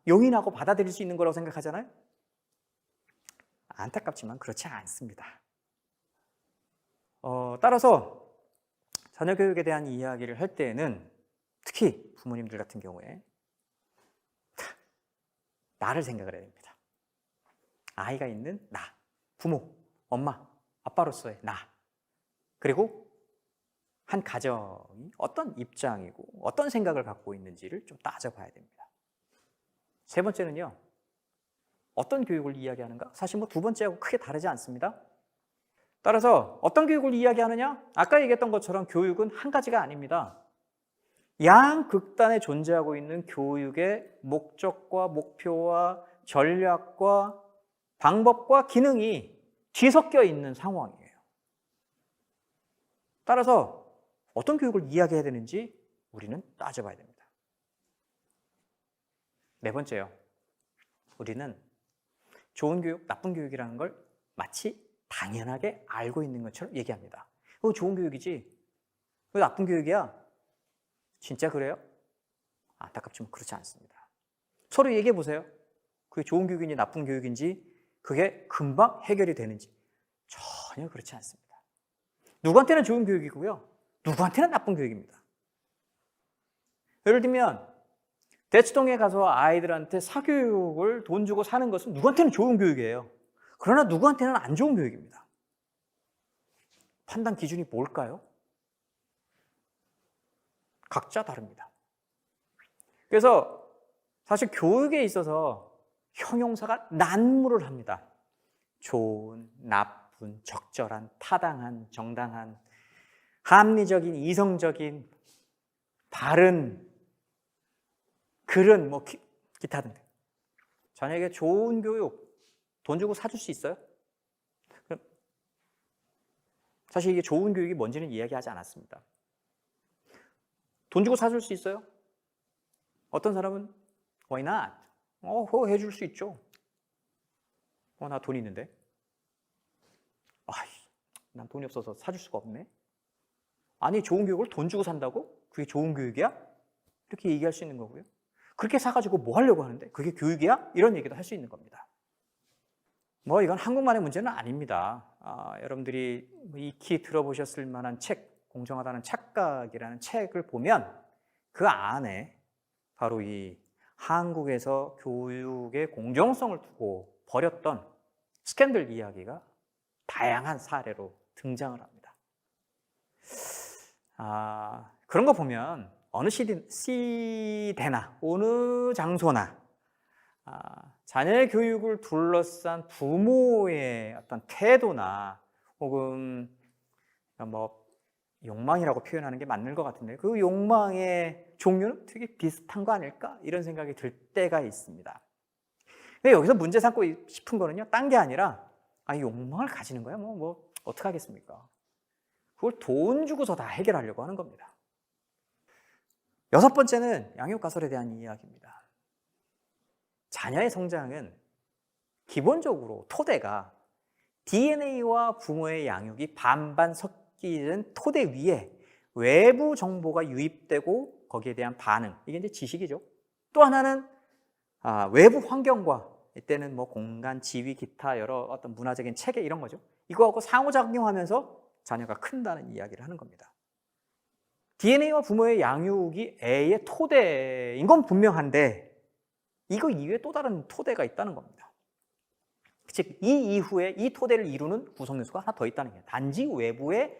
용인하고 받아들일 수 있는 거라고 생각하잖아요. 안타깝지만 그렇지 않습니다. 따라서 자녀 교육에 대한 이야기를 할 때에는 특히 부모님들 같은 경우에 나를 생각을 해야 됩니다. 아이가 있는 나, 부모, 엄마, 아빠로서의 나, 그리고 한 가정이 어떤 입장이고 어떤 생각을 갖고 있는지를 좀 따져봐야 됩니다. 세 번째는요, 어떤 교육을 이야기하는가? 사실 두 번째하고 크게 다르지 않습니다. 따라서 어떤 교육을 이야기하느냐? 아까 얘기했던 것처럼 교육은 한 가지가 아닙니다. 양극단에 존재하고 있는 교육의 목적과 목표와 전략과 방법과 기능이 뒤섞여 있는 상황이에요. 따라서 어떤 교육을 이야기해야 되는지 우리는 따져봐야 됩니다. 네 번째요. 우리는 좋은 교육, 나쁜 교육이라는 걸 마치 당연하게 알고 있는 것처럼 얘기합니다. 그거 좋은 교육이지. 그거 나쁜 교육이야. 진짜 그래요? 안타깝지만 그렇지 않습니다. 서로 얘기해 보세요. 그게 좋은 교육인지 나쁜 교육인지 그게 금방 해결이 되는지 전혀 그렇지 않습니다. 누구한테는 좋은 교육이고요. 누구한테는 나쁜 교육입니다. 예를 들면 대치동에 가서 아이들한테 사교육을 돈 주고 사는 것은 누구한테는 좋은 교육이에요. 그러나 누구한테는 안 좋은 교육입니다. 판단 기준이 뭘까요? 각자 다릅니다. 그래서 사실 교육에 있어서 형용사가 난무를 합니다. 좋은, 나쁜, 적절한, 타당한, 정당한, 합리적인, 이성적인, 바른, 글은 기타 등등. 자녀에게 좋은 교육, 돈 주고 사줄 수 있어요? 사실 이게 좋은 교육이 뭔지는 이야기하지 않았습니다. 돈 주고 사줄 수 있어요? 어떤 사람은 why not? 해줄 수 있죠. 나 돈 있는데. 난 돈이 없어서 사줄 수가 없네. 아니, 좋은 교육을 돈 주고 산다고? 그게 좋은 교육이야? 이렇게 얘기할 수 있는 거고요. 그렇게 사가지고 뭐 하려고 하는데? 그게 교육이야? 이런 얘기도 할 수 있는 겁니다. 이건 한국만의 문제는 아닙니다. 여러분들이 익히 들어보셨을 만한 책, 공정하다는 착각이라는 책을 보면 그 안에 바로 이 한국에서 교육의 공정성을 두고 벌였던 스캔들 이야기가 다양한 사례로 등장을 합니다. 그런 거 보면 어느 시대나 어느 장소나 자녀의 교육을 둘러싼 부모의 어떤 태도나 혹은 뭐 욕망이라고 표현하는 게 맞는 것 같은데 그 욕망의 종류는 되게 비슷한 거 아닐까? 이런 생각이 들 때가 있습니다. 근데 여기서 문제 삼고 싶은 거는요, 딴 게 아니라 욕망을 가지는 거야? 뭐 어떡하겠습니까? 그걸 돈 주고서 다 해결하려고 하는 겁니다. 여섯 번째는 양육가설에 대한 이야기입니다. 자녀의 성장은 기본적으로 토대가 DNA와 부모의 양육이 반반 섞이는 토대 위에 외부 정보가 유입되고 거기에 대한 반응, 이게 이제 지식이죠. 또 하나는 외부 환경과, 이때는 뭐 공간, 지위, 기타 여러 어떤 문화적인 체계 이런 거죠. 이거하고 상호작용하면서 자녀가 큰다는 이야기를 하는 겁니다. DNA와 부모의 양육이 애의 토대인 건 분명한데 이거 이외에 또 다른 토대가 있다는 겁니다. 즉, 이 이후에 이 토대를 이루는 구성 요소가 하나 더 있다는 거예요. 단지 외부에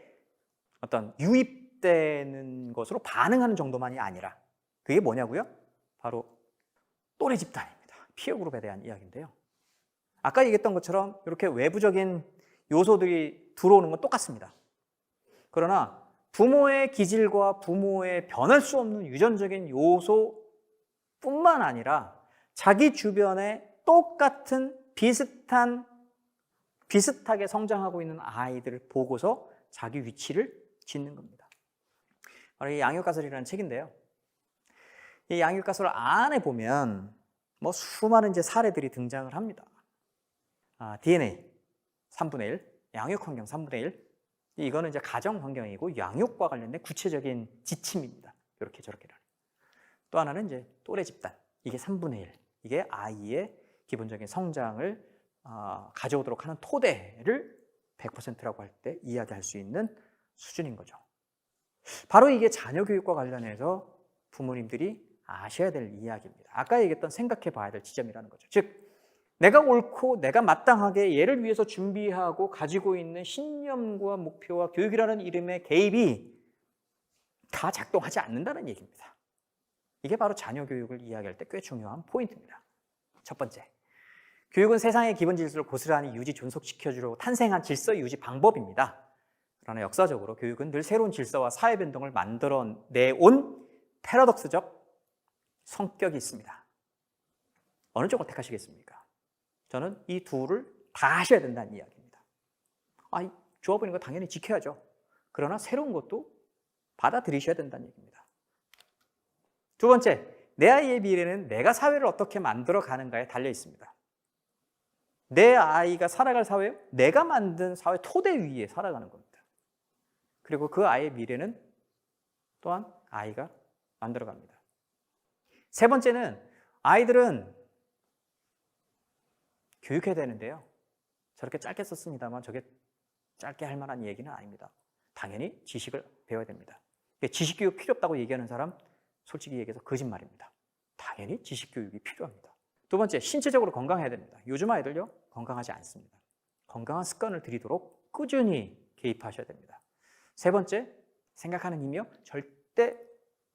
어떤 유입되는 것으로 반응하는 정도만이 아니라 그게 뭐냐고요? 바로 또래 집단입니다. 피어 그룹에 대한 이야기인데요. 아까 얘기했던 것처럼 이렇게 외부적인 요소들이 들어오는 건 똑같습니다. 그러나 부모의 기질과 부모의 변할 수 없는 유전적인 요소뿐만 아니라 자기 주변에 똑같은 비슷하게 성장하고 있는 아이들을 보고서 자기 위치를 짓는 겁니다. 바로 이 양육가설이라는 책인데요. 이 양육가설 안에 보면 뭐 수많은 이제 사례들이 등장을 합니다. DNA 3분의 1, 양육환경 3분의 1. 이거는 이제 가정환경이고 양육과 관련된 구체적인 지침입니다. 이렇게 저렇게. 또 하나는 이제 또래 집단. 이게 3분의 1. 이게 아이의 기본적인 성장을 가져오도록 하는 토대를 100%라고 할 때 이야기할 수 있는 수준인 거죠. 바로 이게 자녀 교육과 관련해서 부모님들이 아셔야 될 이야기입니다. 아까 얘기했던 생각해 봐야 될 지점이라는 거죠. 즉, 내가 옳고 내가 마땅하게 얘를 위해서 준비하고 가지고 있는 신념과 목표와 교육이라는 이름의 개입이 다 작동하지 않는다는 얘기입니다. 이게 바로 자녀 교육을 이야기할 때 꽤 중요한 포인트입니다. 첫 번째, 교육은 세상의 기본 질서를 고스란히 유지 존속시켜주려고 탄생한 질서 유지 방법입니다. 그러나 역사적으로 교육은 늘 새로운 질서와 사회 변동을 만들어내온 패러독스적 성격이 있습니다. 어느 쪽을 택하시겠습니까? 저는 이 둘을 다 하셔야 된다는 이야기입니다. 좋아 보이는 거 당연히 지켜야죠. 그러나 새로운 것도 받아들이셔야 된다는 얘기입니다. 두 번째, 내 아이의 미래는 내가 사회를 어떻게 만들어 가는가에 달려 있습니다. 내 아이가 살아갈 사회, 내가 만든 사회 토대 위에 살아가는 겁니다. 그리고 그 아이의 미래는 또한 아이가 만들어 갑니다. 세 번째는 아이들은 교육해야 되는데요. 저렇게 짧게 썼습니다만 저게 짧게 할 만한 얘기는 아닙니다. 당연히 지식을 배워야 됩니다. 지식교육 필요 없다고 얘기하는 사람 솔직히 얘기해서 거짓말입니다. 당연히 지식교육이 필요합니다. 두 번째, 신체적으로 건강해야 됩니다. 요즘 아이들요, 건강하지 않습니다. 건강한 습관을 들이도록 꾸준히 개입하셔야 됩니다. 세 번째, 생각하는 힘이요, 절대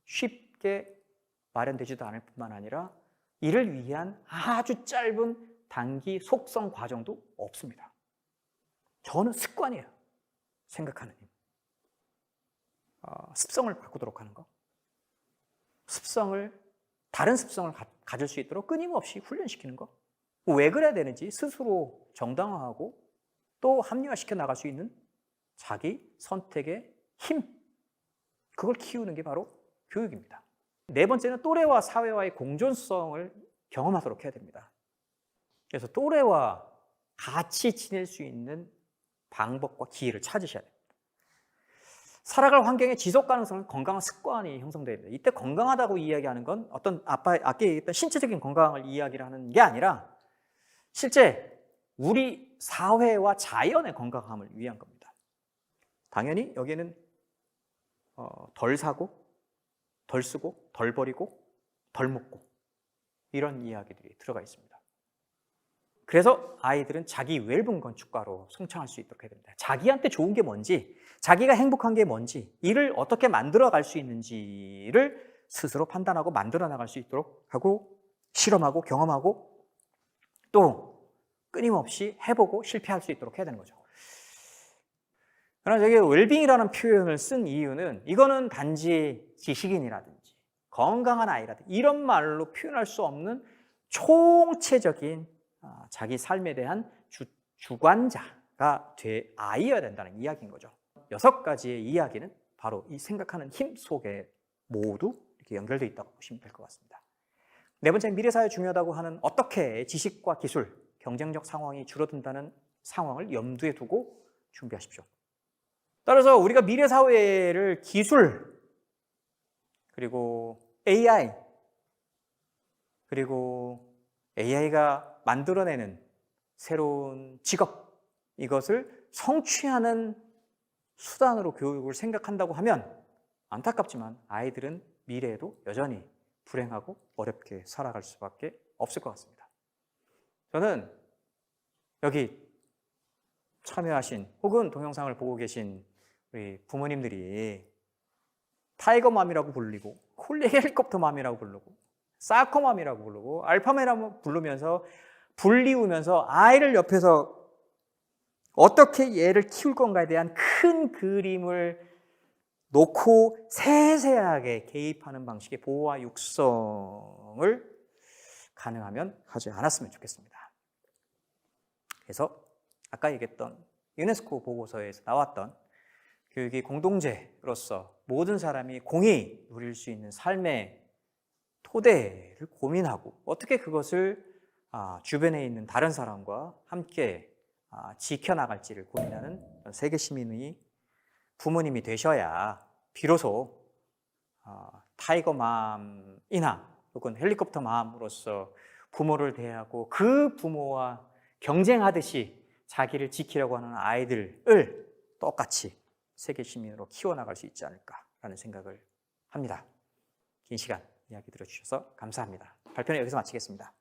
쉽게 마련되지도 않을 뿐만 아니라 이를 위한 아주 짧은 단기 속성 과정도 없습니다. 저는 습관이에요. 생각하는 힘. 습성을 바꾸도록 하는 거. 다른 습성을 가질 수 있도록 끊임없이 훈련시키는 거. 왜 그래야 되는지 스스로 정당화하고 또 합리화시켜 나갈 수 있는 자기 선택의 힘. 그걸 키우는 게 바로 교육입니다. 네 번째는 또래와 사회와의 공존성을 경험하도록 해야 됩니다. 그래서 또래와 같이 지낼 수 있는 방법과 기회를 찾으셔야 됩니다. 살아갈 환경의 지속 가능성은 건강한 습관이 형성돼야 됩니다. 이때 건강하다고 이야기하는 건 어떤 아까 얘기했던 신체적인 건강을 이야기를 하는 게 아니라 실제 우리 사회와 자연의 건강함을 위한 겁니다. 당연히 여기에는 덜 사고 덜 쓰고 덜 버리고 덜 먹고 이런 이야기들이 들어가 있습니다. 그래서 아이들은 자기 웰빙 건축가로 성장할 수 있도록 해야 됩니다. 자기한테 좋은 게 뭔지, 자기가 행복한 게 뭔지, 이를 어떻게 만들어 갈 수 있는지를 스스로 판단하고 만들어 나갈 수 있도록 하고 실험하고 경험하고 또 끊임없이 해보고 실패할 수 있도록 해야 되는 거죠. 그러나 저게 웰빙이라는 표현을 쓴 이유는 이거는 단지 지식인이라든지 건강한 아이라든지 이런 말로 표현할 수 없는 총체적인 자기 삶에 대한 주관자가 아이여야 된다는 이야기인 거죠. 6가지의 이야기는 바로 이 생각하는 힘 속에 모두 이렇게 연결되어 있다고 보시면 될 것 같습니다. 4번째, 미래사회에 중요하다고 하는 어떻게 지식과 기술, 경쟁적 상황이 줄어든다는 상황을 염두에 두고 준비하십시오. 따라서 우리가 미래사회를 기술, 그리고 AI, 그리고 AI가 만들어내는 새로운 직업, 이것을 성취하는 수단으로 교육을 생각한다고 하면 안타깝지만 아이들은 미래에도 여전히 불행하고 어렵게 살아갈 수밖에 없을 것 같습니다. 저는 여기 참여하신 혹은 동영상을 보고 계신 우리 부모님들이 타이거맘이라고 불리고 헬리콥터맘이라고 부르고 사커맘이라고 부르고 알파맘이라고 부르면서 불리우면서 아이를 옆에서 어떻게 얘를 키울 건가에 대한 큰 그림을 놓고 세세하게 개입하는 방식의 보호와 육성을 가능하면 하지 않았으면 좋겠습니다. 그래서 아까 얘기했던 유네스코 보고서에서 나왔던 교육이 공동체로서 모든 사람이 공히 누릴 수 있는 삶의 토대를 고민하고 어떻게 그것을 주변에 있는 다른 사람과 함께 지켜나갈지를 고민하는 세계 시민의 부모님이 되셔야 비로소 타이거맘이나 혹은 헬리콥터맘으로서 부모를 대하고 그 부모와 경쟁하듯이 자기를 지키려고 하는 아이들을 똑같이 세계 시민으로 키워나갈 수 있지 않을까라는 생각을 합니다. 긴 시간 이야기 들어주셔서 감사합니다. 발표는 여기서 마치겠습니다.